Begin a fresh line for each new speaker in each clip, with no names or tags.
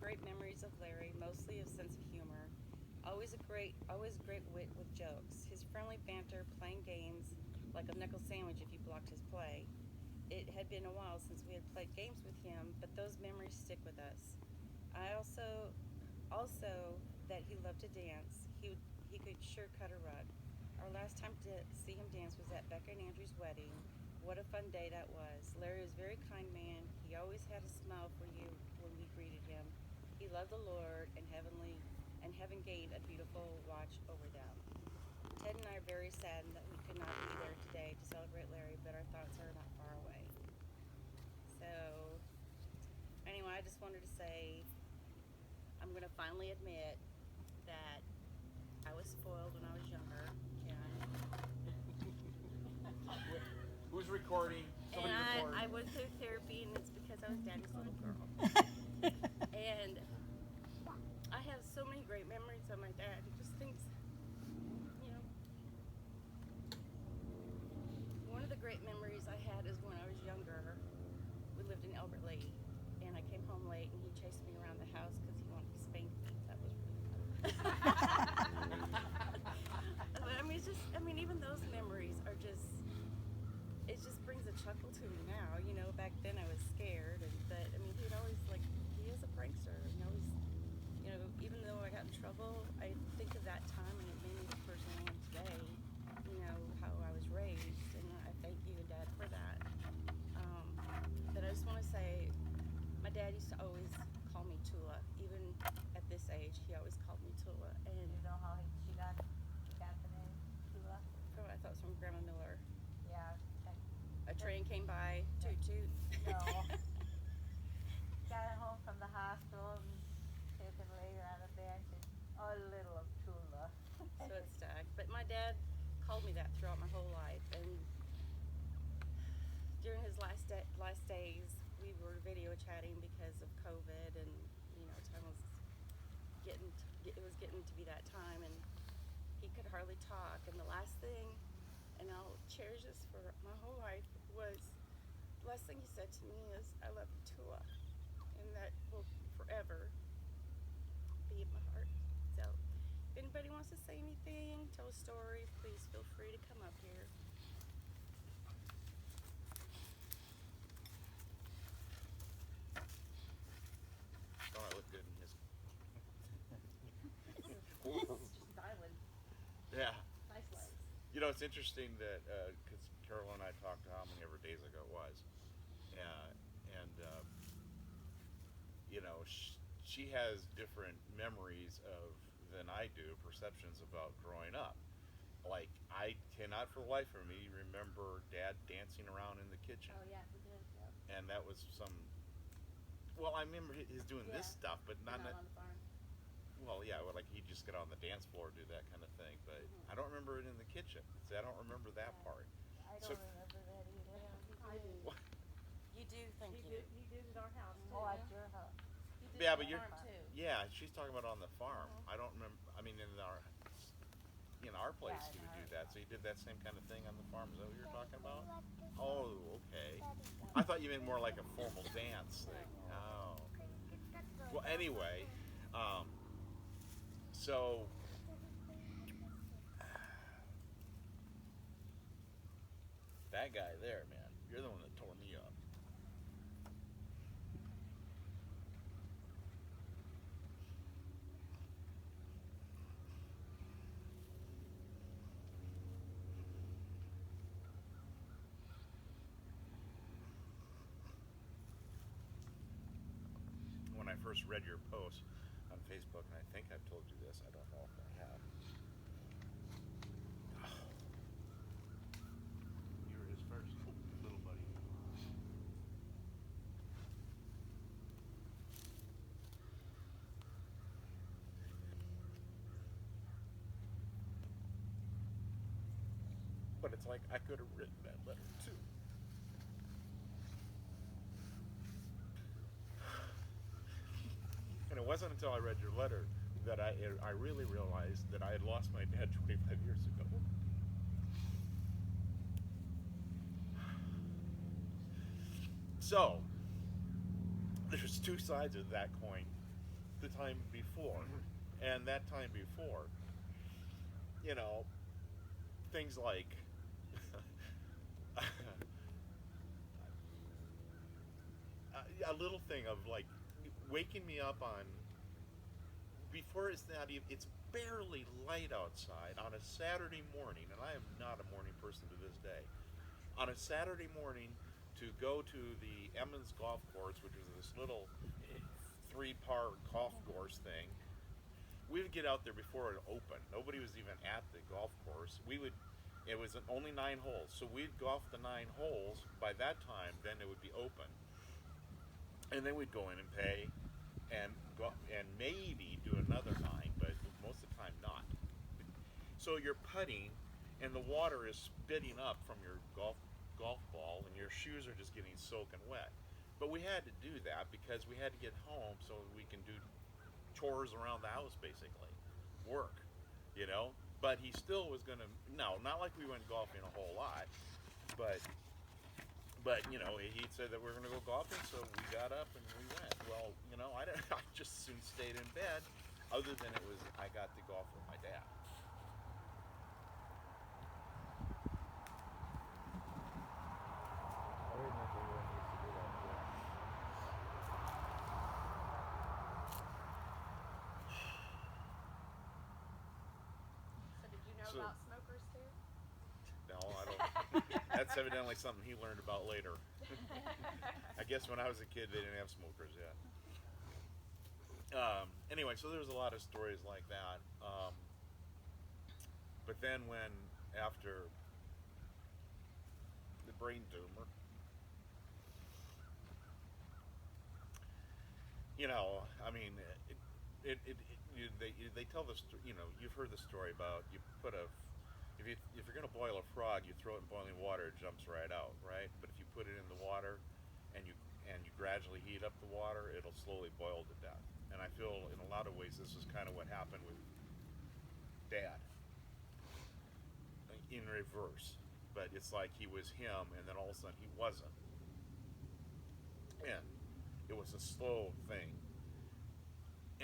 great memories of Larry, mostly a sense of humor. Always great wit with jokes. His friendly banter, playing games, like a nickel sandwich if you blocked his play. It had been a while since we had played games with him, but those memories stick with us. I also that he loved to dance. He could sure cut a rug. Our last time to see him dance was at Becca and Andrew's wedding. What a fun day that was. Larry was a very kind man. He always had a smile for you when we greeted him. He loved the Lord and heaven gained a beautiful watch over them. Ted and I are very saddened that we could not be there today to celebrate Larry, but our thoughts are not far away. So, anyway, I just wanted to say I'm going to finally admit that I was spoiled when I was younger,
Who's recording?
and
Somebody record.
I went through therapy, and it's because I was Daddy's little girl. And I have so many great memories of my dad. Just things, you know. One of the great memories I had is when I was younger. We lived in Albert Lea, and I came home late, and he chased me around the house because he wanted to spank me. That was really fun. But I mean, even those memories are just. It just brings a chuckle to me now. You know, back then I was scared, but I mean, he is a prankster. You know, even though I got in trouble, I think of that time and it made me the person I am today. You know, how I was raised, and I thank you and Dad for that. But I just want to say, my dad used to always call me Tula. Even at this age, he always called me Tula. And
you know how she got the name Tula?
Oh, I thought it was from Grandma Miller.
Yeah.
A train came by, toot toot.
No. Got home from the hospital and took him later on the bench and, oh, little of Tula.
So it stuck. But my dad called me that throughout my whole life. And during his last days, we were video chatting because of COVID, and you know, time was it was getting to be that time, and he could hardly talk. And the last thing, and I'll cherish this for my whole life, was the last thing he said to me is, "I love you, Tua," and that will forever be in my heart. So, if anybody wants to say anything, tell a story, please feel free to come up here.
Don't I look good in his?
Styling.
Yeah.
Nice legs.
You know, it's interesting that because Carol and I talked how many ever days ago it was, and you know, she has different memories than I do, perceptions about growing up. Like I cannot for the life of me remember Dad dancing around in the kitchen,
Oh, yeah, we did, yep.
and that was some. Well, I remember his doing this stuff, but not.
on the farm.
Well, yeah, well, like he'd just get on the dance floor and do that kind of thing, but I don't remember it in the kitchen. See, I don't remember that part.
I don't
So-
remember that either.
I do.
What?
You do, thank you.
You did at our house too.
Oh, at your house.
You did
Yeah,
on
but
the
you're.
farm, too.
Yeah, she's talking about on the farm. I don't remember. I mean, in our place,
Yeah,
he
in
would do
ours.
that. So he did that same kind of thing on the farm. Is that what you're talking about? Oh, okay. I thought you meant more like a formal dance thing. Oh. Well, anyway, so that guy there, man, you're the one that tore me up. When I first read your post on Facebook, and I think I've told you this, I don't know if I have.
You were his first little buddy.
But it's like I could have written that letter too. And it wasn't until I read your letter that I really realized that I had lost my dad 25 years ago. So, there's two sides of that coin. the time before. And that time before, you know, things like a little thing of like waking me up on before it's not even, it's barely light outside on a Saturday morning, and I am not a morning person to this day. On a Saturday morning, to go to the Emmons Golf Course, which is this little 3-par golf course thing. We would get out there before it opened. Nobody was even at the golf course. It was only 9 holes, so we'd golf the 9 holes. By that time, then it would be open, and then we'd go in and pay, and go and maybe do another 9, but most of the time not. So you're putting, and the water is spitting up from your golf ball, and your shoes are just getting soaking wet. But we had to do that because we had to get home so we can do chores around the house, basically, work, you know. But he still was gonna, no, not like we went golfing a whole lot, but you know, he said that we were gonna go golfing, so we got up and we went. Well, you know, I just soon stayed in bed, other than I got to golf with my dad.
I remember when we used to do that too.
So did you know
So-
about smokers too?
No, I don't. That's evidently something he learned about later. I guess when I was a kid, they didn't have smokers yet. Anyway, so there's a lot of stories like that. But then after the brain tumor, you know, I mean, they tell the story. You know, you've heard the story about you put if you're gonna boil a frog, you throw it in boiling water, it jumps right out, right? But if you put it in the water and you gradually heat up the water, it'll slowly boil to death. And I feel in a lot of ways this is kind of what happened with Dad in reverse. But it's like he was him, and then all of a sudden he wasn't. And it was a slow thing.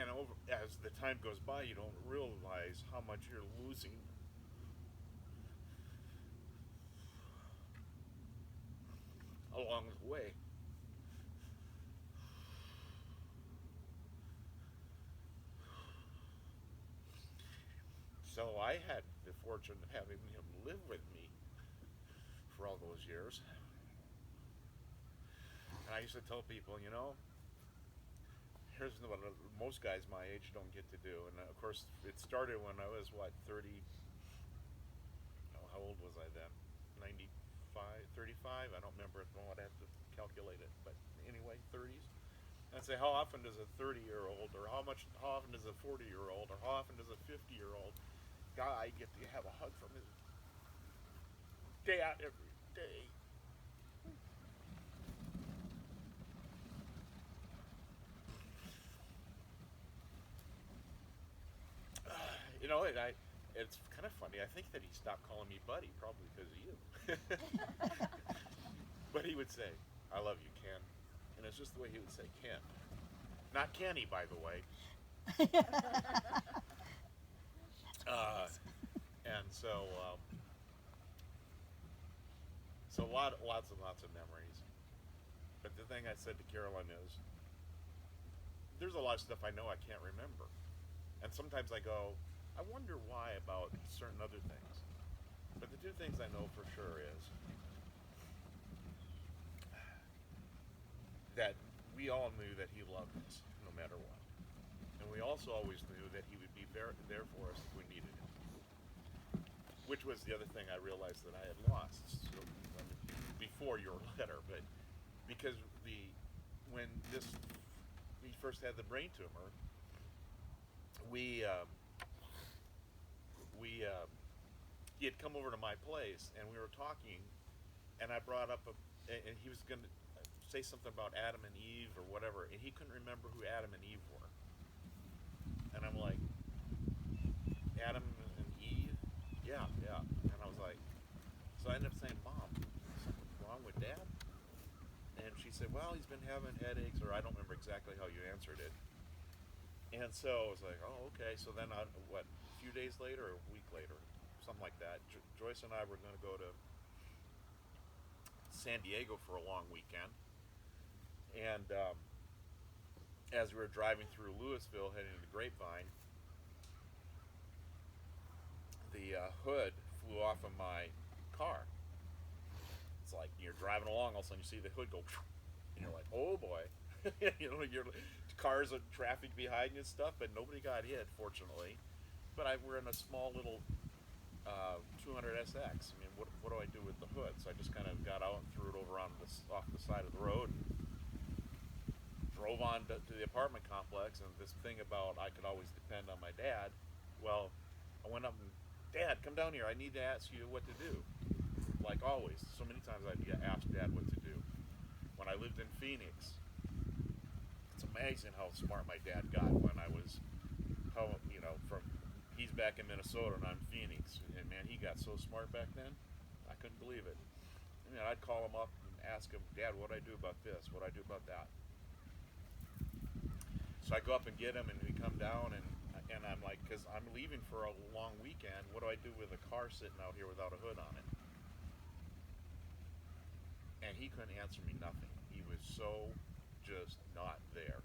And as the time goes by, you don't realize how much you're losing. Along the way. So I had the fortune of having him live with me for all those years. And I used to tell people, you know, here's what most guys my age don't get to do. And of course, it started when I was, 30? Oh, how old was I then? 95, 35? I don't remember. I'd have to calculate it. But anyway, 30s. And I'd say, how often does a 30-year-old, or how often does a 40-year-old, or how often does a 50-year-old guy get to have a hug from his dad every day? You know, it's kind of funny. I think that he stopped calling me buddy, probably because of you. But he would say, I love you, Ken. And it's just the way he would say Ken. Not Kenny, by the way. And so lots and lots of memories. But the thing I said to Carolyn is, there's a lot of stuff I know I can't remember. And sometimes I go, I wonder why about certain other things. But the two things I know for sure is that we all knew that he loved us no matter what. And we also always knew that he would be there for us if we needed him. Which was the other thing I realized that I had lost before your letter. But because when he first had the brain tumor, he had come over to my place and we were talking, and I brought up and he was going to say something about Adam and Eve or whatever, and he couldn't remember who Adam and Eve were. And I'm like, Adam and Eve? Yeah. And I was like, so I ended up saying, Mom, something wrong with Dad? And she said, well, he's been having headaches, or I don't remember exactly how you answered it. And so I was like, oh, okay. So then, a few days later, or a week later, something like that, Joyce and I were going to go to San Diego for a long weekend. And as we were driving through Louisville, heading to Grapevine, the hood flew off of my car. It's like you're driving along, all of a sudden you see the hood go, and you're like, oh boy. Your cars and traffic behind you and stuff, but nobody got hit, fortunately. But we're in a small little 200 SX. I mean, what do I do with the hood? So I just kind of got out and threw it over off the side of the road and drove on to the apartment complex. And this thing about I could always depend on my dad. Well, I went up and, Dad, come down here. I need to ask you what to do. Like always, so many times I'd ask Dad what to do. When I lived in Phoenix, it's amazing how smart my dad got when I was, he's back in Minnesota and I'm in Phoenix. And man, he got so smart back then, I couldn't believe it. I mean, I'd call him up and ask him, Dad, what do I do about this? What do I do about that? So I go up and get him, and we come down, and I'm like, because I'm leaving for a long weekend, what do I do with a car sitting out here without a hood on it? And he couldn't answer me nothing. He was so just not there.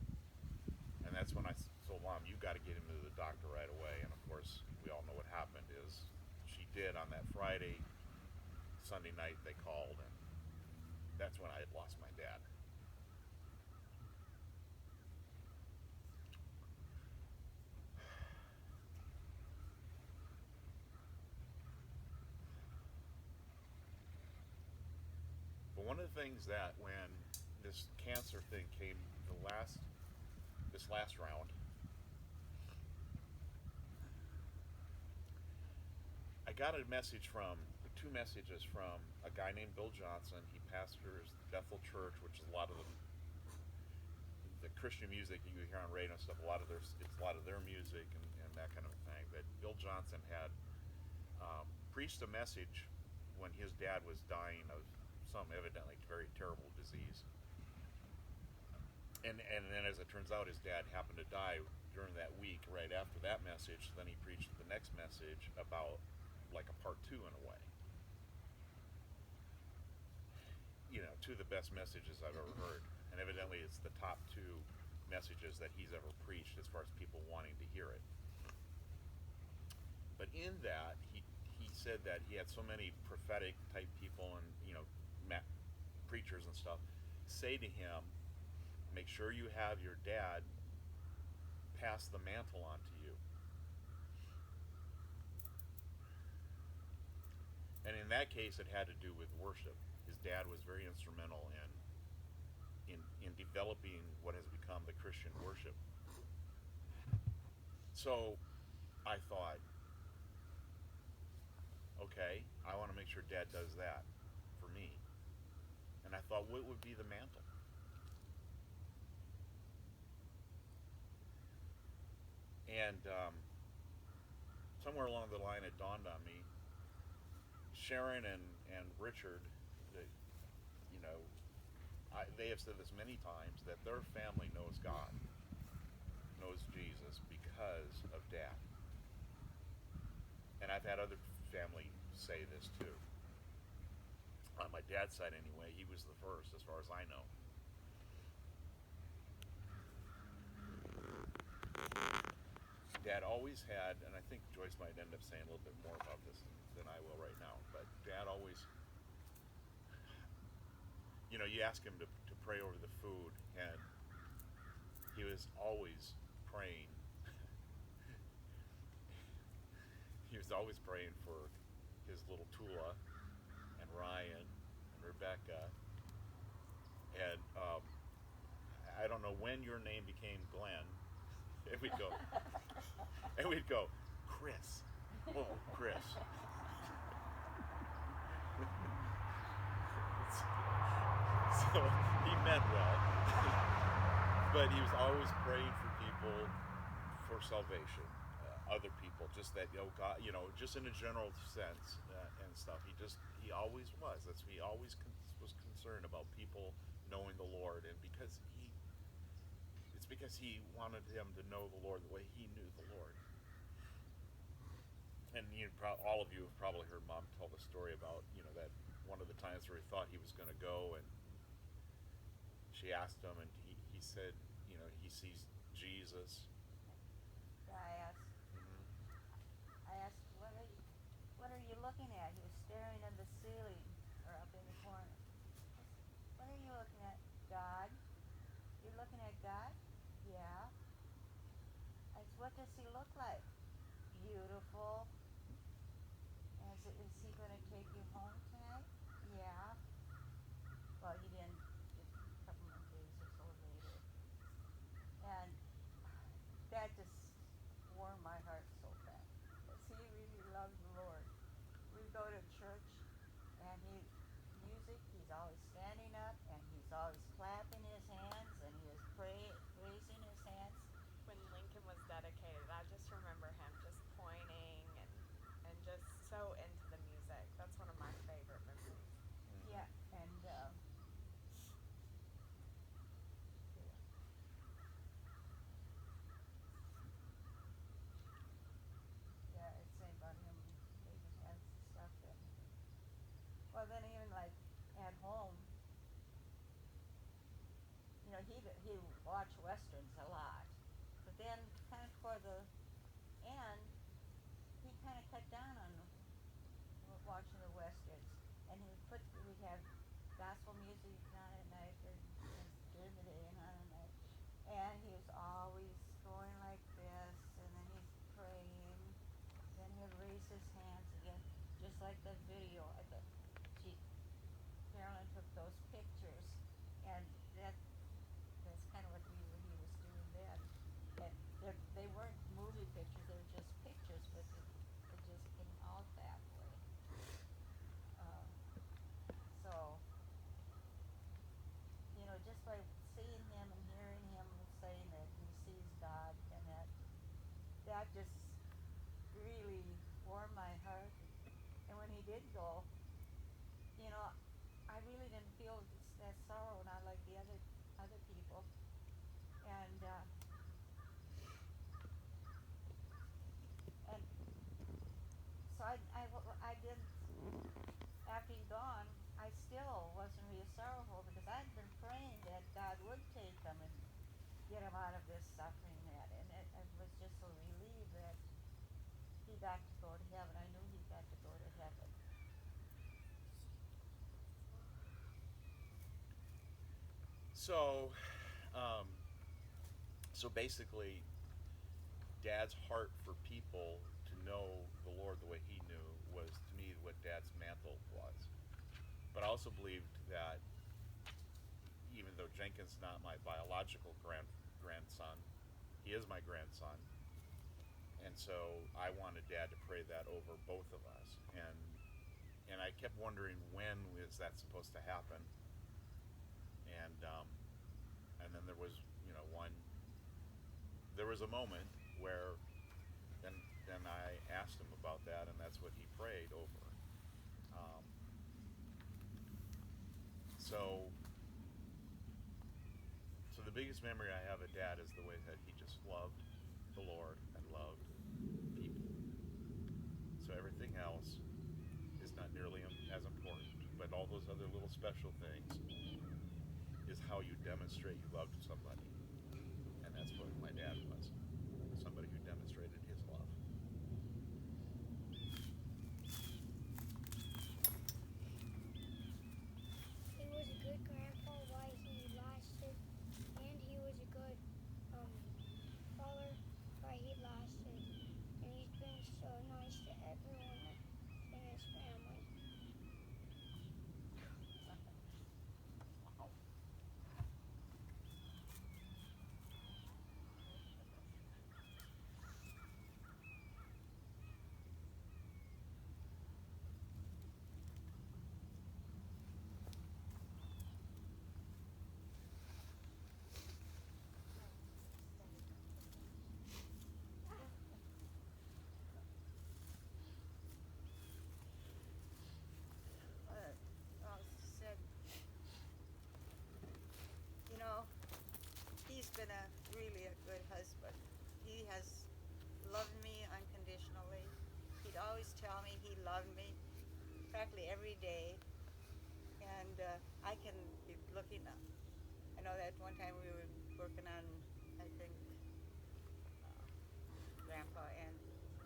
And that's when I told Mom, you got to get him to the doctor right away. And of course, we all know what happened is she did on that Friday. Sunday night they called, and that's when I had lost my dad. But one of the things that when this cancer thing came, this last round, I got two messages from a guy named Bill Johnson. He pastors Bethel Church, which is a lot of the Christian music you hear on radio and stuff. It's a lot of their music and that kind of thing. But Bill Johnson had preached a message when his dad was dying of some evidently very terrible disease. And then, as it turns out, his dad happened to die during that week right after that message. Then he preached the next message about like a part two in a way. Two of the best messages I've ever heard. And evidently it's the top two messages that he's ever preached as far as people wanting to hear it. But in that, he said that he had so many prophetic type people and, preachers and stuff say to him, make sure you have your dad pass the mantle on to you. And in that case, it had to do with worship. His dad was very instrumental in developing what has become the Christian worship. So I thought, okay, I want to make sure Dad does that for me. And I thought, what would be the mantle? And somewhere along the line, it dawned on me, Sharon and Richard, they have said this many times, that their family knows God, knows Jesus because of Dad. And I've had other family say this too. On my dad's side anyway, he was the first as far as I know. Dad always had, and I think Joyce might end up saying a little bit more about this than I will right now, but Dad always, you ask him to pray over the food, and he was always praying. He was always praying for his little Tula and Ryan and Rebecca. And I don't know when your name became Glenn. And we'd go, Chris. Oh, Chris. So he meant well. But he was always praying for people for salvation. Other people, just that, God, just in a general sense and stuff. He always was. He always was concerned about people knowing the Lord, and because because he wanted them to know the Lord the way he knew the Lord. And all of you have probably heard Mom tell the story about, that one of the times where he thought he was going to go, and she asked him, and he said, he sees Jesus.
I asked, what are you looking at? He was staring at the ceiling or up in the corner. What are you looking at? God. You're looking at God? Yeah. I said, what does he look like? Beautiful. And I said, is he going to take you home tonight? Yeah. Well, he didn't. Just a couple of days or so later. And that just warmed my heart so bad. Because he really loved the Lord. We go to church, and he's always standing up, and he's always clapping his hands, and he is raising his hands.
When Lincoln was dedicated, I just remember him just pointing and just so into the music. That's one of my favorite memories.
Yeah, and yeah, it's saying about him raising hands and stuff. And well, then even like at home, he watched westerns a lot, but then kind of toward the end, he kind of cut down on watching the westerns, and we'd have gospel music on at night or during the day and on at night, and he was always going like this, and then he's praying, then he'd raise his hands again, just like the video. Carolyn took those pictures, and that's kind of what he was doing then. And they weren't movie pictures; they were just pictures, but it just came out that way. So, just by seeing him and hearing him saying that he sees God, and that just really warmed my heart. And when he did go, I really didn't feel that sorrow, not like the other people. And so I didn't. After he'd gone, I still wasn't really sorrowful because I'd been praying that God would take him and get him out of this suffering. And it was just a relief that he got to go to heaven. I knew he got to go to heaven.
So, so basically, Dad's heart for people to know the Lord the way he knew was, to me, what Dad's mantle was. But I also believed that even though Jenkins is not my biological grandson, he is my grandson. And so I wanted Dad to pray that over both of us. And I kept wondering, when is that supposed to happen? And then there was, there was a moment where then I asked him about that, and that's what he prayed over. So the biggest memory I have of Dad is the way that he just loved the Lord and loved people. So everything else is not nearly as important, but all those other little special things is how you demonstrate you love to somebody. And that's what my dad was. Somebody who demonstrated his love.
He was a good grandpa while he lasted, and he was a good father while he lasted. And he's been so nice to everyone in his family.
Wow. been a really a good husband. He has loved me unconditionally. He'd always tell me he loved me practically every day. And I can be looking up. I know that one time we were working on, I think, Grandpa and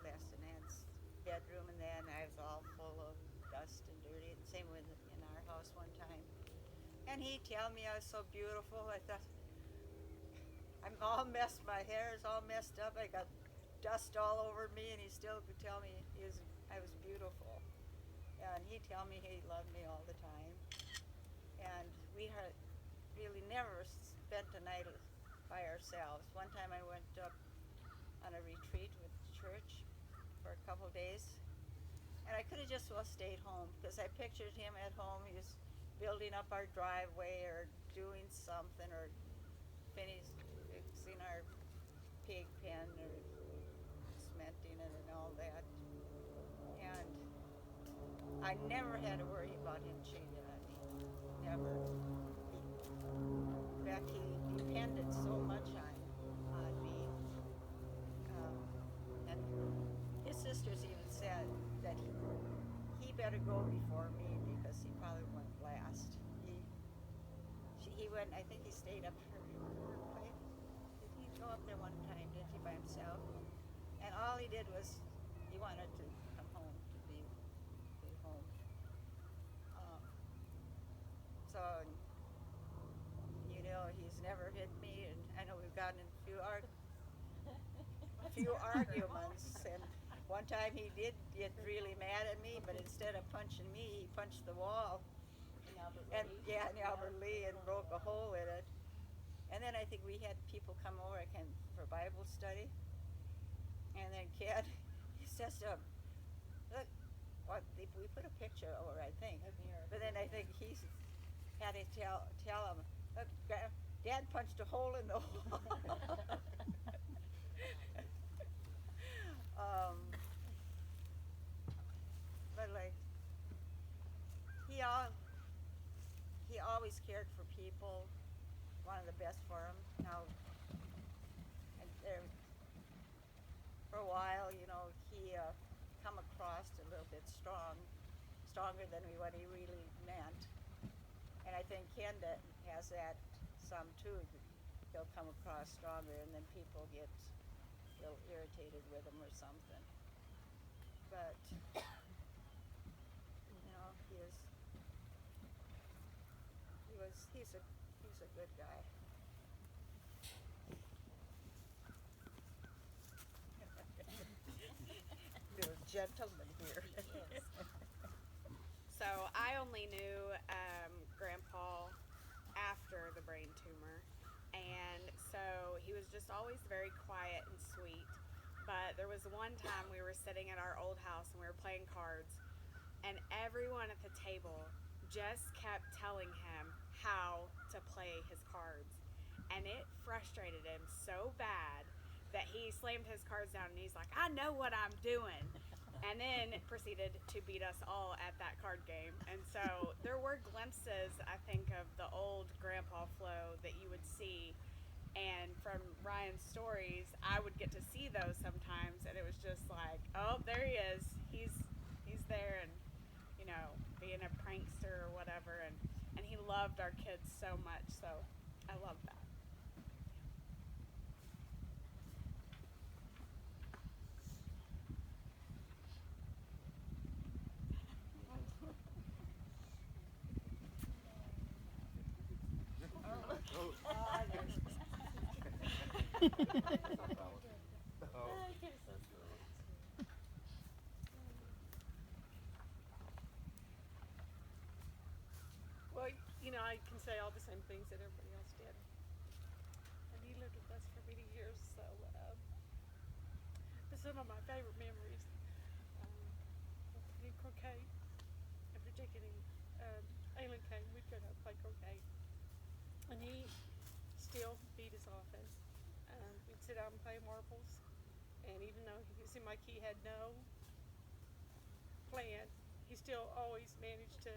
Les and Aunt's bedroom, and then I was all full of dust and dirty. And same with in our house one time. And he'd tell me I was so beautiful. I thought, I'm all messed, my hair is all messed up. I got dust all over me, and he still could tell me I was beautiful. And he'd tell me he loved me all the time. And we had really never spent a night by ourselves. One time I went up on a retreat with the church for a couple days, and I could have just well stayed home because I pictured him at home. He was building up our driveway or doing something or fixing our pig pen or cementing it and all that. And I never had to worry about him cheating on me. Never. In fact, he depended so much on me. And his sisters even said that he better go before me because he probably went last. He went, I think he stayed up her place. Did he go up there one time, didn't he, by himself? And all he did was he wanted to come home, to be home. So, you know, he's never hit me, and I know we've gotten in a few arguments, and one time he did get really mad at me, but instead of punching me, he punched the wall. In Albert Lee, and broke a hole in it. And then I think we had people come over for Bible study, and then Ken, he says to him, look, we put a picture over, I think. But then I think he had to tell him, look, Dad punched a hole in the wall. But like, he always cared for people, wanted the best for them. Now, and there, for a while, you know, he come across a little bit stronger than what he really meant. And I think Ken has that some too. He'll come across stronger, and then people get a little irritated with him or something. But you know, he's a good guy. Little gentleman here.
So I only knew Grandpa after the brain tumor, and so he was just always very quiet and sweet. But there was one time we were sitting at our old house and we were playing cards, and everyone at the table just kept telling him how to play his cards, and it frustrated him so bad that he slammed his cards down and he's like, I know what I'm doing, and then proceeded to beat us all at that card game. And so there were glimpses, I think, of the old Grandpa Flo that you would see, and from Ryan's stories I would get to see those sometimes, and it was just like, oh, there he is, he's there, and you know, being a prankster or whatever, and he loved our kids so much, so I love that.
Well, you know, I can say all the same things that everybody else did. And he lived with us for many years, so but some of my favorite memories, playing croquet, in particular, Alan came, we'd go to play croquet, and he still beat us often. We'd sit out and play marbles, and even though it seemed like he had no plan, he still always managed to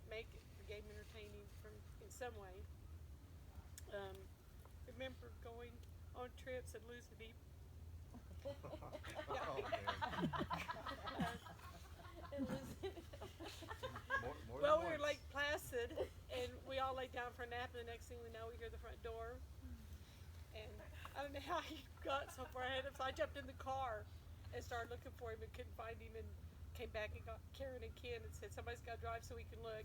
make the game entertaining in some way. remember going on trips and losing him.
Oh, man. More
Well,
than
we were
once.
Lake Placid, and we all laid down for a nap, and the next thing we know, we hear the front door. And I don't know how he got so far ahead of us. I jumped in the car and started looking for him and couldn't find him, and came back and got Karen and Ken and said, somebody's got to drive so we can look.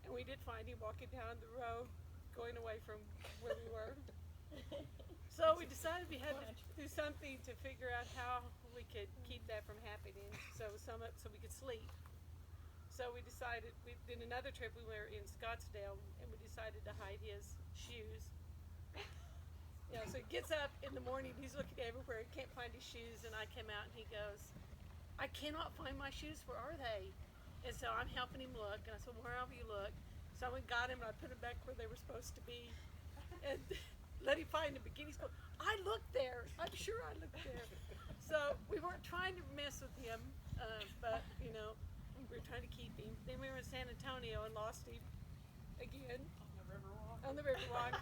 And we did find him walking down the road, going away from where we were. So we decided we had to do something to figure out how we could keep that from happening, so we could sleep. So we decided, in another trip we were in Scottsdale, and we decided to hide his shoes. You know, so he gets up in the morning, he's looking everywhere, he can't find his shoes, and I came out and he goes, I cannot find my shoes, where are they? And so I'm helping him look, and I said, where have you looked? So I went and got him, and I put them back where they were supposed to be, and let him find them again. He's going, I looked there, I'm sure I looked there. So we weren't trying to mess with him, but, you know, we were trying to keep him. Then we were in San Antonio and lost him again. On the Riverwalk.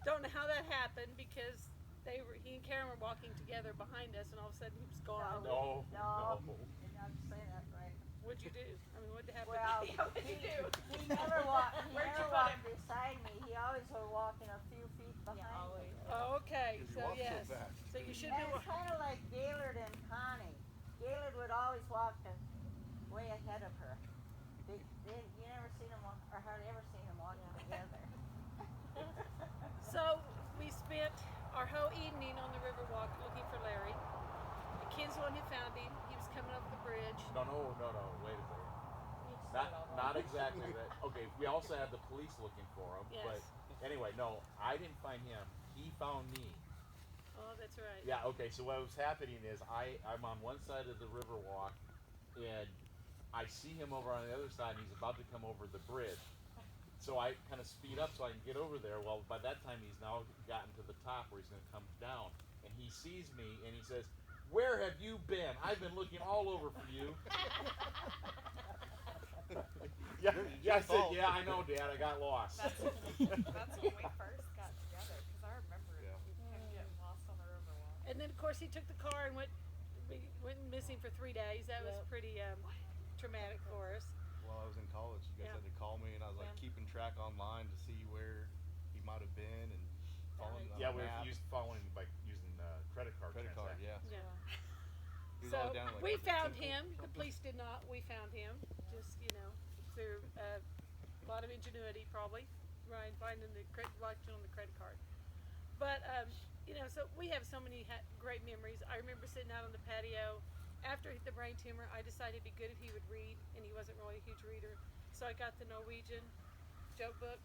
Don't know how that happened because he and Karen were walking together behind us, and all of a sudden he was gone.
No.
No, did not say that right.
What'd you do? I mean, what happened?
Well,
What'd you do?
he never walked. He
Where'd you
never
put
walked
him?
beside me. He always was walking a few feet behind me.
Oh, okay.
'Cause
So
you walk so
yes.
fast.
So you should
And
do.
it's kind of like Gaylord and Connie. Gaylord would always walk way ahead of her. You never seen them walk, or hardly ever seen them walking together.
So we spent our whole evening on the Riverwalk looking for Larry. And Ken's the one who found him. He was coming over the bridge.
No. Wait a second. Not exactly that. Okay, we also had the police looking for him.
Yes.
But anyway, no, I didn't find him. He found me.
Oh, that's right.
Yeah, okay, so what was happening is I'm on one side of the Riverwalk, and I see him over on the other side, and he's about to come over the bridge. So I kind of speed up so I can get over there. Well, by that time, he's now gotten to the top where he's going to come down. And he sees me, and he says, where have you been? I've been looking all over for you. Yeah, I said,
fault.
yeah, I know, Dad, I got lost.
That's when we first got together, because I remember
Yeah.
him getting lost on the Riverwalk.
And then, of course, he took the car and went missing for 3 days. That was pretty traumatic for us.
While I was in college, you guys
Yeah.
had to call me, and I was like keeping track online to see where he might have been and following the
Yeah, we're
map.
following by using credit card
Credit card,
transaction.
yeah.
Yeah.
He was
So
all down like
we
the
found
temple
him.
or
The
something.
police did not. We found him. Just through a lot of ingenuity, probably. Ryan finding the watching on the credit card. But so we have so many great memories. I remember sitting out on the patio after the brain tumor. I decided it'd be good if he would read, and he wasn't really a huge reader. So I got the Norwegian joke book.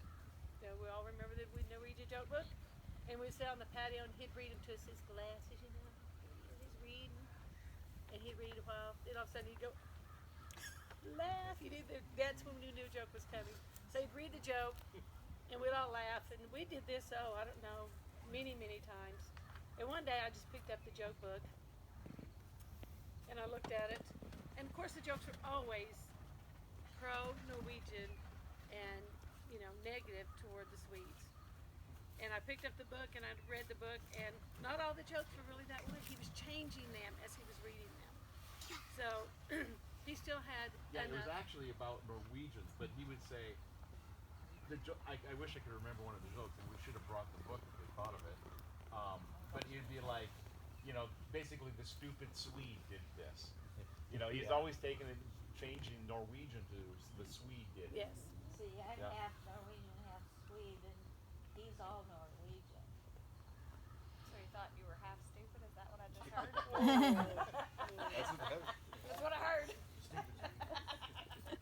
We all remember the Norwegian joke book. And we'd sit on the patio, and he'd read them to us his glasses, He's reading. And he'd read a while. Then all of a sudden he'd go, laugh. That's when we knew a joke was coming. So he'd read the joke, and we'd all laugh. And we did this, I don't know, many, many times. And one day I just picked up the joke book, and I looked at it. And of course the jokes were always pro-Norwegian and, negative toward the Swedes. And I picked up the book, and I read the book, and not all the jokes were really that way. He was changing them as he was reading them. So he still had
Yeah, it was
enough.
actually about Norwegians, but he would say, I wish I could remember one of the jokes, and we should have brought the book if we thought of it. But he'd be like, basically the stupid Swede did this. He's always taking it, changing Norwegian to the Swede did it.
Yes.
See, I'm
Yeah.
half Norwegian, half Swede, and he's all Norwegian.
So you thought you were half stupid? Is that what I just heard?
That's what I heard.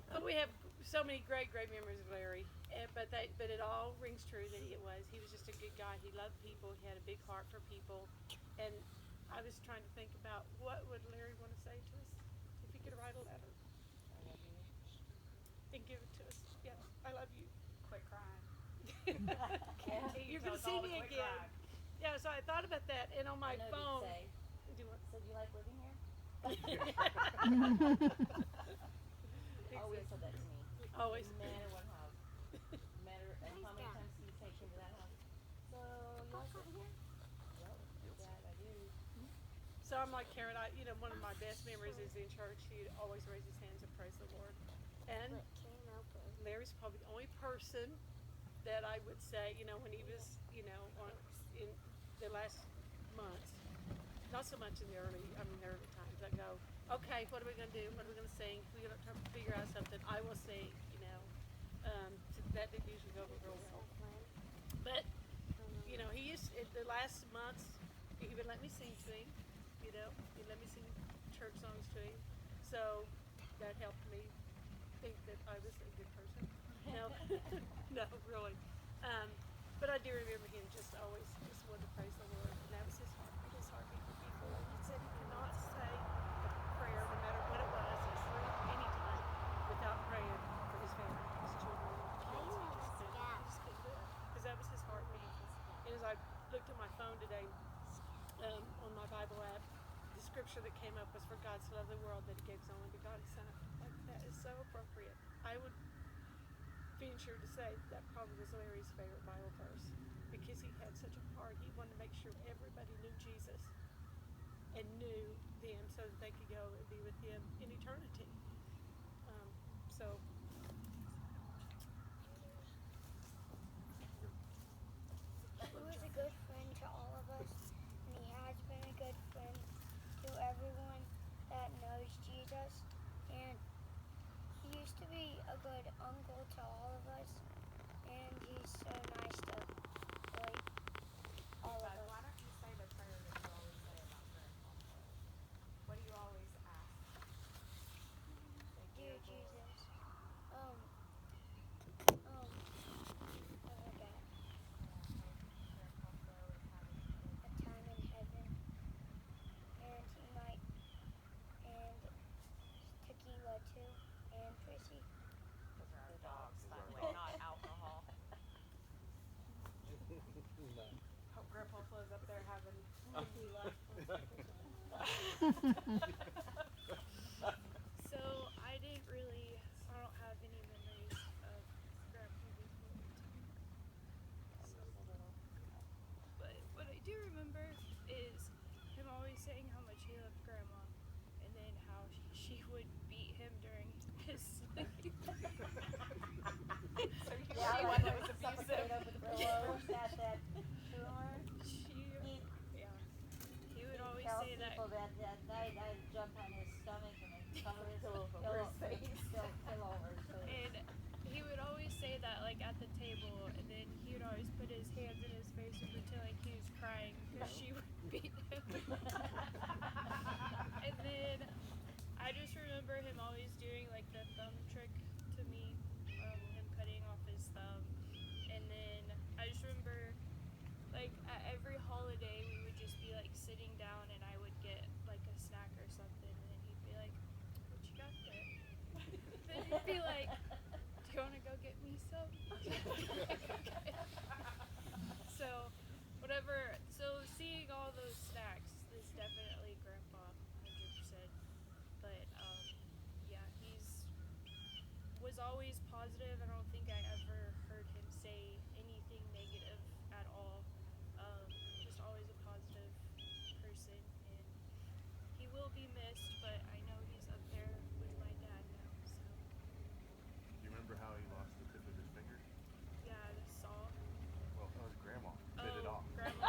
But we have so many great, great memories of Larry. But it all rings true that he was just a good guy. He loved people. He had a big heart for people. And I was trying to think about what would Larry want to say to us if he could write a letter and give it to us. Yeah, I love you.
Quit crying.
You're
Tell
gonna
us
see
all to
me
quit
again.
crying.
Yeah, so I thought about that, and on my
I know
phone.
He'd say,
Do what?
so do you like living here?
Exactly.
Always said that to me.
Always.
No matter what house. No matter how many times he takes me to that house. So you like living here?
So I'm like Karen. One of my best memories is in church. He'd always raise his hands and praise the Lord. And
But came out with
Larry's probably the only person that I would say, when he was, in the last months, not so much in the early times. I go, okay, what are we going to do? What are we going to sing? We're going to try to figure out something. I will sing, that didn't usually go over real well. But, he used, in the last months, he would let me sing to him, he'd let me sing church songs to him. So that helped me think that I was a good person. No, no, really. But I do remember him just always just wanted to praise the Lord, and that was his heartbeat for people. He said he could not say a prayer, no matter what it was, or sleep any time without praying for his family, his children, his kids. He just couldn't do it because that was his heartbeat. And as I looked at my phone today, on my Bible app, the scripture that came up was, "For God so loved the world that He gave His only begotten Son." Like, that is so appropriate. I would venture to say that probably was Larry's favorite Bible verse because he had such a heart. He wanted to make sure everybody knew Jesus and knew them so that they could go and be with Him in eternity. So
he was a good friend to all of us, and he has been a good friend to everyone that knows Jesus. And he used to be a good uncle to all of us, and he's so nice to like all of
Bud, why
us.
don't you say the prayer that you always say about Grandpa? What do you always ask? Say,
Dear
Lord,
Jesus, I forgot.
Grandpa Flo is having
A time in heaven, and he might, and tequila too, and Prissy.
those are our dogs, by the way, not alcohol. Hope Grandpa Flo's up there having tequila.
So I don't have any memories of Grandpa before retirement. But what I do remember is him always saying how much he loved Grandma, and then how she would beat him during his sleep.
So you
Yeah,
see
like
one that
when
was
you suffocate
abusive.
over the pillows, that tumor.
Yeah. He would always
Tell
say that.
people that night I jumped on his stomach and then cover his
Pillow over his face.
pillow over his face.
And he would always say that like at the table, and then he would always put his hands in his face and pretend like he was crying because she would beat him. And then I just remember him always doing like the thumb trick to me, him cutting off his thumb. And then I just remember like at every holiday we would just be like sitting down, and I would get like a snack or something, and then he'd be like, "What you got there?" Then he'd be like, "Do you want to go get me some?" So whatever. So seeing all those snacks is definitely Grandpa, 100%. But yeah, was always positive. I don't think I ever heard him say anything negative at all. Just always a positive person, and he will be missed. But I know he's up there with my dad now. So
Do you remember how he lost the tip of his finger?
yeah, the saw.
Well, that was grandma. Bit it off.
Grandma.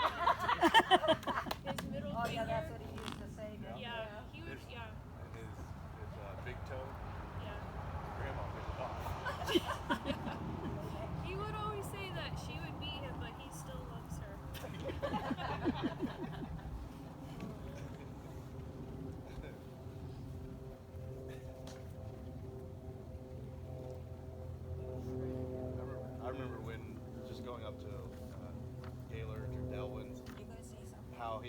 His middle
Oh
finger.
yeah, that's what he used to say. didn't he?
Yeah, he was.
His-
Yeah,
And his big toe,
yeah.
grandma bit it off.
He would always say that she would beat him, but he still loves her.
I remember when just going up to Gaylord or Delwyn's,
You gonna say something?
how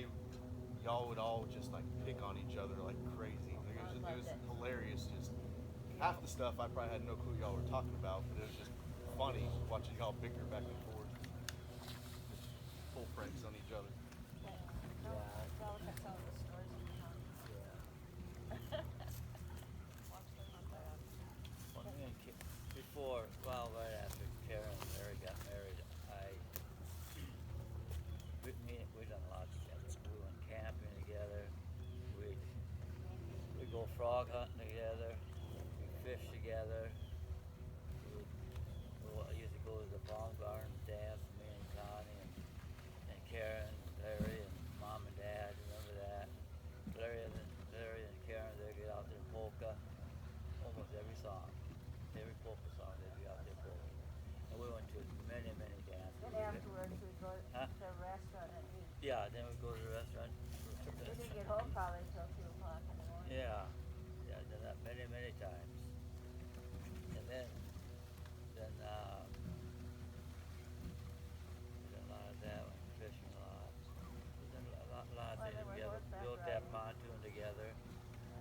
y'all would all just like pick on each other like crazy. Like, it was hilarious. Just half the stuff I probably had no clue y'all were talking about, but it was just funny watching y'all bicker back and forth, just full pranks on each other.
Tell some of the stories in your house. Watch them on that.
Well, me and before, well, right after Karen and Larry got married, we done a lot together. We went camping together. frog hunting together. We fish together. I used to go to the pond barn and dance, me and Connie and Karen, Larry and Mom and Dad, remember that? Larry and Karen, they'd get out there polka, almost every song. Every polka song, they'd be out there polka. And we went to many, many dances.
Then afterwards we'd go
Huh?
to a restaurant and eat.
Yeah, then we'd go to the restaurant.
We didn't get home probably till 2 o'clock in the morning.
Yeah, done that many, many times. And then we did a lot of that, went fishing a lot. We did a lot of
Well,
things
then we're
together.
horseback
Built that
riding.
pontoon together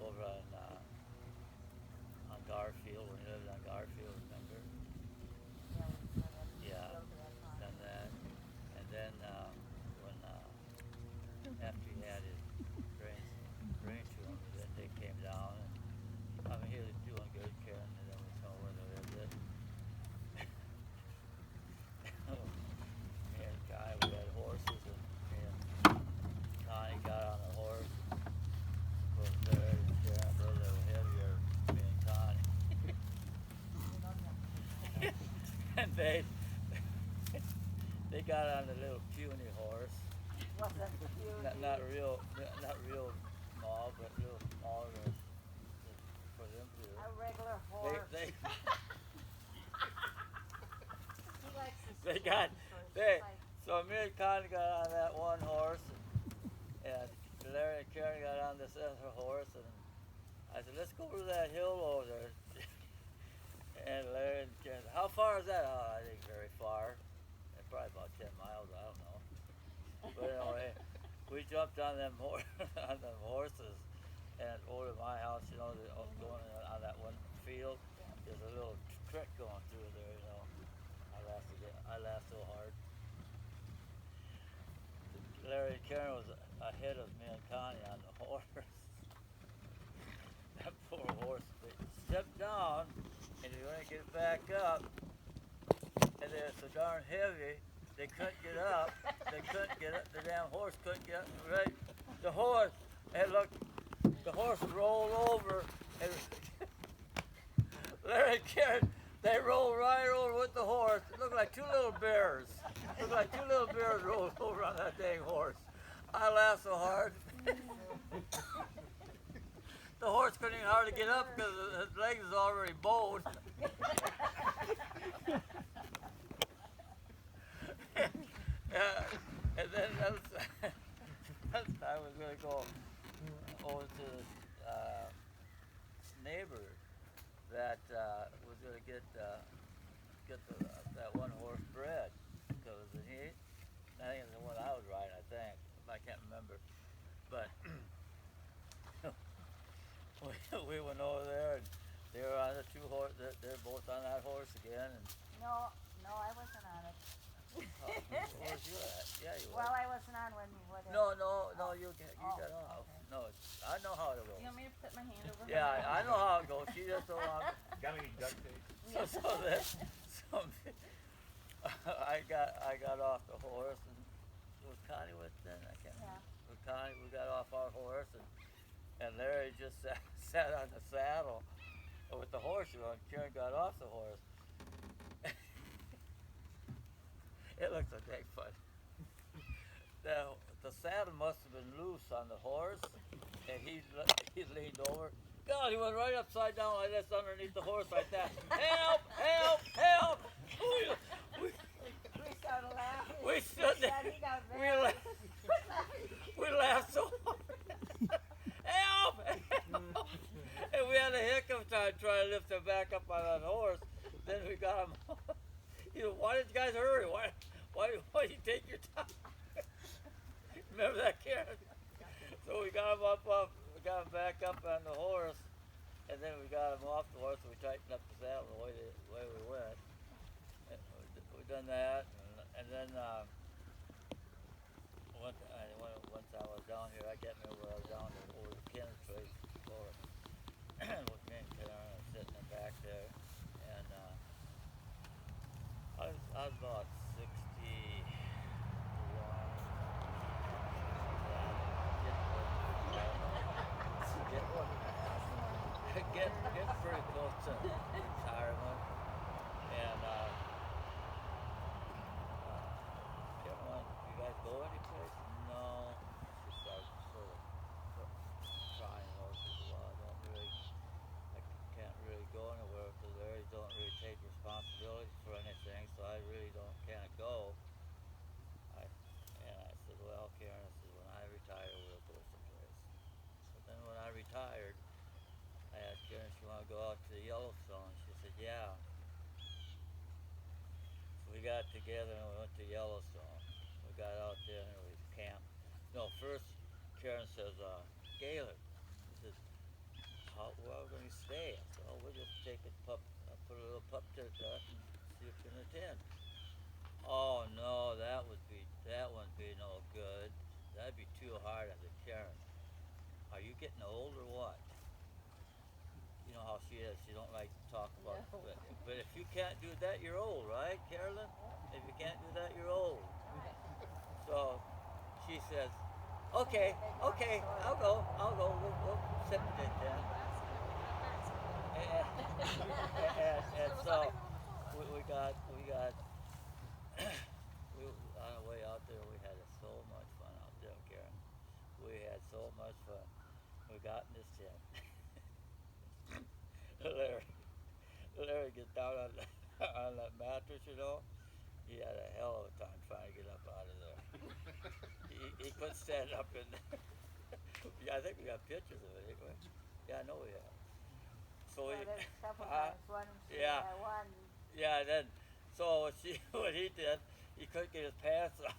over on Garfield, when we lived on Garfield, remember?
Yeah, we went up
Yeah,
to that pond.
done that. And then when after he had his brain tumor, then they came down. And, I mean, he was doing good, Karen, and then we saw where they lived it. Me and Guy, we had horses, and me and Connie got on the horse. Of course, Larry and Karen were a little heavier, me and Connie. And they got on the little puny horse.
Wasn't huge.
Not real small, but a little smaller than for them to.
A regular horse.
They
He likes to
they
see
got
horses, so it's
they
like,
so me and Connie got on that one horse, and Larry and Karen got on this other horse, and I said, let's go over that hill over there. And Larry and Karen, how far is that? Oh, I think very far. Probably about 10 miles, I don't know. But anyway, we jumped on them on them horses, and over to my house, you know, going on that one field, there's a little creek going through there, you know. I laughed so hard. Larry and Karen was ahead of me and Connie on the horse. That poor horse, they stepped down, and they wouldn't get back up. And they're so darn heavy, they couldn't get up. They couldn't get up. The damn horse couldn't get up. Right, the horse, and look, the horse rolled over, and Larry and Karen, they rolled right over with the horse. It looked like two little bears. Looked like two little bears rolled over on that dang horse. I laughed so hard. The horse couldn't even hardly get up because his legs was already bowed. And then that's time was going to go over to neighbor that was going to get that one horse bred because I think it's the one I was riding. I think I can't remember, but we went over there and they were on the two horse. They're both on that horse again. And
no, I wasn't on it.
where was you at? Yeah, you were.
Well, I wasn't on when you were there.
No, you
Oh,
got off.
okay.
No, I know how it
You
goes.
want me to put my hand over her
Yeah,
mouth?
I know how it goes. She just don't want.
Got any duct tape?
So I got off the horse and was Connie with then? I can't remember.
Yeah.
With Connie, we got off our horse and Larry just sat on the saddle with the horse on. Karen got off the horse. It looks like dang fun. The saddle must have been loose on the horse, and he leaned over. God, he went right upside down like this underneath the horse like that. Help! Help! Help!
We started laughing.
We stood there.
He got
We
very
laughed. We laughed so hard. Help! Help! And we had a hiccup time trying to lift him back up on that horse. Then we got him. Why did you guys hurry? Why you take your time? Remember that, Karen? So we got him we got him back up on the horse, and then we got him off the horse, and we tightened up the saddle the way we went. And we done that, and then once I was down here, I got me where I was down over the Kenneth Trace before, with me and Karen sitting in the back there, and I was about 61. getting pretty close to retirement, and Caroline, you guys go anyplace? No, it's just sort of trying horses a lot. I don't really, I can't really go anywhere because they don't really take responsibility for anything, so I really can't go. And I said, well, Karen, I said, when I retire, we'll go someplace. So then when I retired, I asked Karen if she wanted to go out to Yellowstone. She said, yeah. So we got together and we went to Yellowstone. We got out there and we camped. No, first Karen says, Gaylord, she says, where are we going to stay? I said, oh, we'll just take a put a little pup tent up and see if we can attend. Oh no, that wouldn't be no good. That'd be too hard. I said, Karen, are you getting old or what? You know how she is. She don't like to talk about it. But if you can't do that, you're old, right, Carolyn? If you can't do that, you're old. So she says, okay, I'll go. We'll sit in it then. And so we got on the way out there, we had so much fun out there, Karen. We had so much fun. We got in this tent. Larry gets down on that mattress, you know. He had a hell of a time trying to get up out of there. he couldn't stand up in there. Yeah, I think we got pictures of it anyway. Yeah, I know we have. So
Well, there's a couple times,
yeah.
one.
Yeah, then, so what he did, he couldn't get his pants off.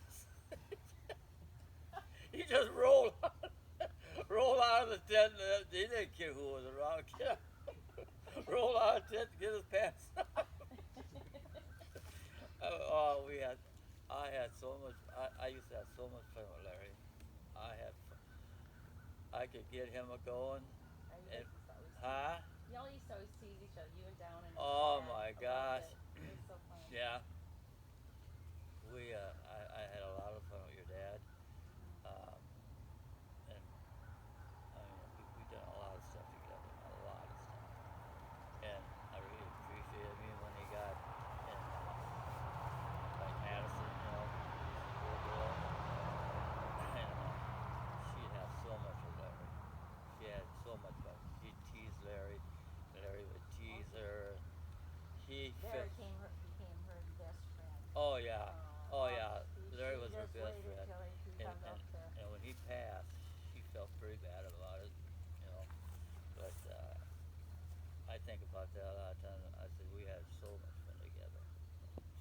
He just rolled out of the tent. He didn't care who was around. Rolled out of the tent to get his pants off. I had so much, I used to have so much fun with Larry. I could get him a-going. And, huh?
Y'all used to always tease each other, you and Down and
Oh
Dad,
my
about
gosh.
it. It was so fun.
Yeah. I had a lot of fun with your dad. And I mean, we done a lot of stuff together, a lot of stuff. And I really appreciated me when he got in, like Madison, you know, little girl. And she'd have so much with Larry. She had so much fun. She'd tease Larry. Larry would tease her. He
Larry
fit.
became her best friend.
Oh yeah. Oh yeah. Larry
She
was her
just
best
waited
friend.
till he
And,
come up to.
and when he passed, she felt pretty bad about it, you know. But I think about that a lot of times. I said we had so much fun together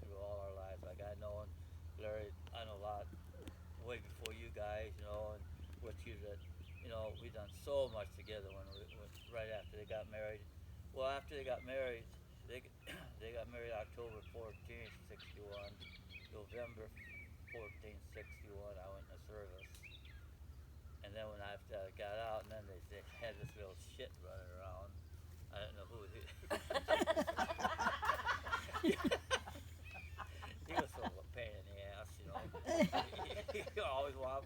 through all our lives. Like I know Larry, I know a lot way before you guys, you know, and with you that, you know, we done so much together when right after they got married. Well, after they got married, they got married October 14th, 61. November 14th, 61, I went in the service. And then when I got out, and then they had this little shit running around. I don't know who he he was sort of a pain in the ass, you know. He always wanted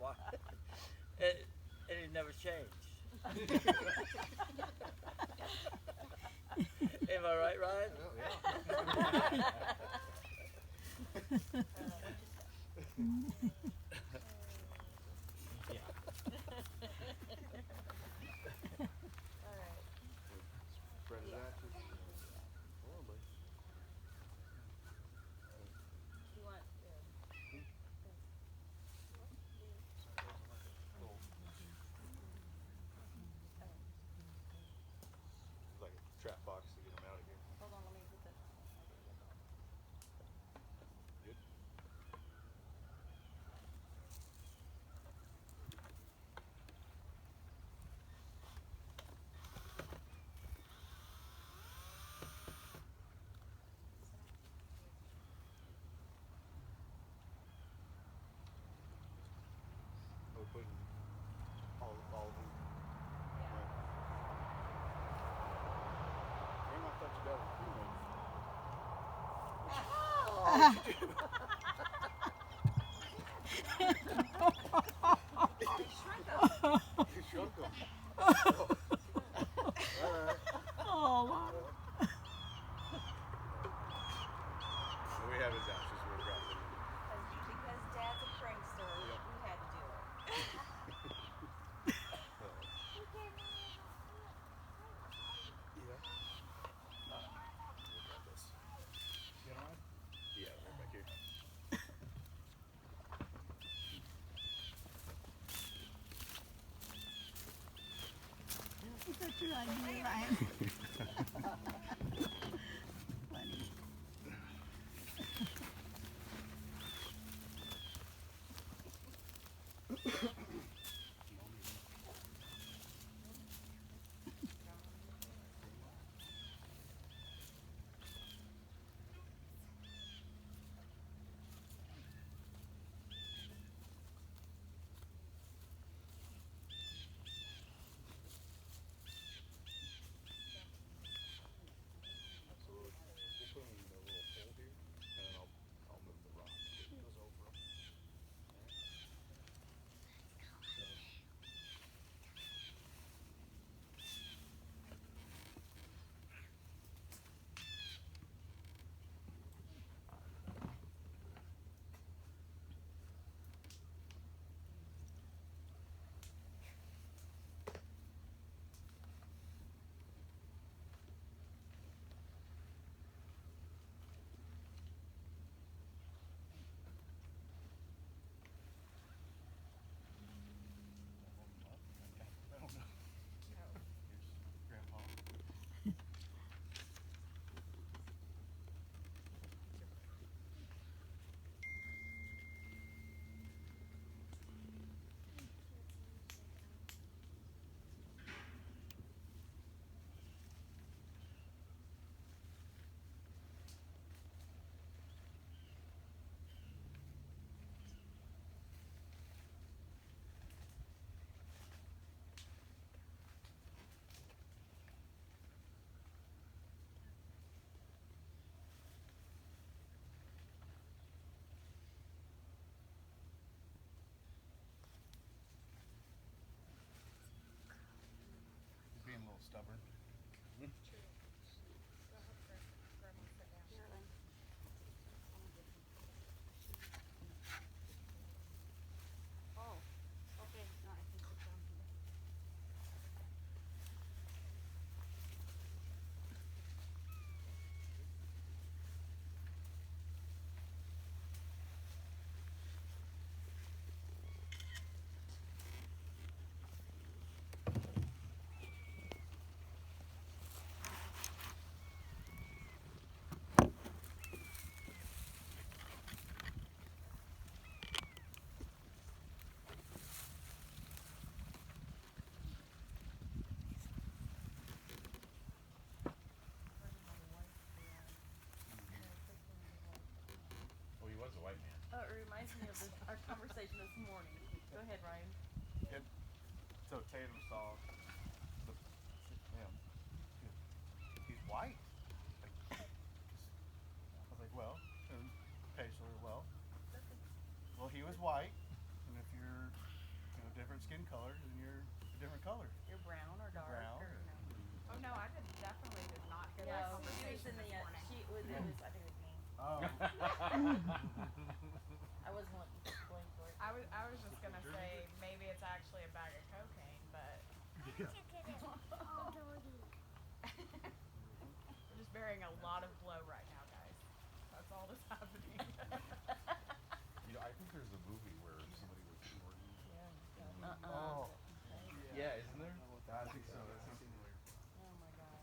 and he never changed. Am I right, Ryan?
Yeah.
All right.
Spread his ashes. Horribly.
You want,
Like a trap box to get them out of here.
hold on, let me get the.
Good. We're putting all of them. Right. Graham, I thought you got a cremated. You shrunk them. Oh. All right.
idea, Ryan. Funny.
Absolutely. We'll put them in the little hole here, and then I'll move the rock that goes over them. I don't know. Here's Grandpa. He's being a little stubborn.
Oh, okay. No, I can sit down here.
Oh, he was a white man.
It reminds me of our conversation this morning. Go ahead, Ryan.
So Tatum saw the he's white. Like, I was like, well, facially, well, he was white, and if you're different skin color, then you're a different color.
You're brown or dark?
Brown.
Or, no.
Oh no, I definitely did not hear
No,
that
he was
conversation
in the,
this morning.
she was, it was, I think it was me.
Oh.
I wasn't looking going for it.
I was just gonna say maybe it's actually a bag of cocaine, but we're just bearing a lot of blow right now, guys. That's all that's happening.
I think there's a movie where somebody was snorting.
Oh.
Yeah, isn't there?
I think so. That sounds familiar.
Oh my god.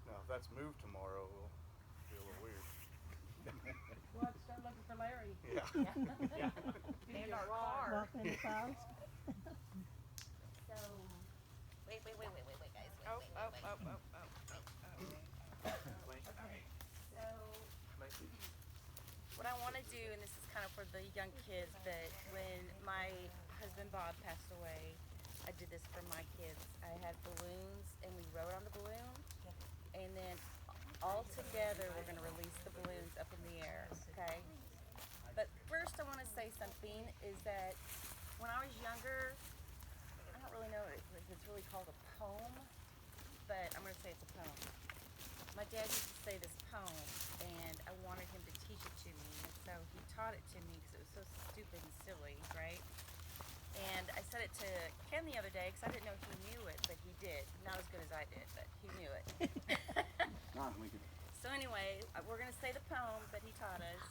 Now, if that's moved tomorrow, it'll be a little weird.
We'll have to start looking for Larry.
Yeah.
And our car.
Walking in the clouds. So, wait, guys.
Oh,
Wait.
oh,
Okay.
oh, oh, oh, oh, oh.
So,
What I want to do, and this is kind of for the young kids, but when my husband Bob passed away, I did this for my kids. I had balloons, and we rode on the balloon, and then all together we're going to release the balloons up in the air, okay? But first I want to say something, is that when I was younger, I don't really know if it's really called a poem, but I'm going to say it's a poem. My dad used to say this poem, and I wanted him to teach it to me, and so he taught it to me because it was so stupid and silly, right? And I said it to Ken the other day because I didn't know he knew it, but he did. Not as good as I did, but he knew it. So anyway, we're going to say the poem that he taught us,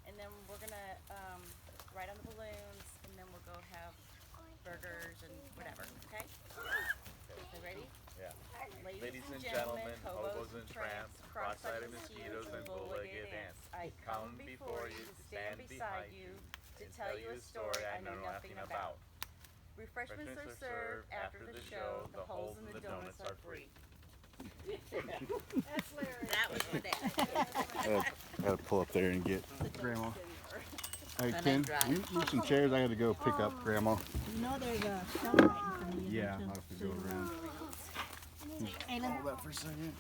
and then we're going to ride on the balloons, and then we'll go have burgers and whatever, okay? So ready?
Yeah.
Ladies and gentlemen, hobos and tramps, cross-eyed mosquitoes and bull-legged ants, I come before you to stand beside you, to tell you a story I know nothing about. Refreshments are served after the show, the holes in the donuts are free.
That's Larry.
That was my dad.
I gotta pull up there and get Grandma. Hey,
My
Ken,
neck dry.
you move some chairs. I gotta go pick up Grandma.
you know there's a show right in front of you.
Yeah,
don't
I'll
you?
have to go around.
Aylin,
Hold that for a second.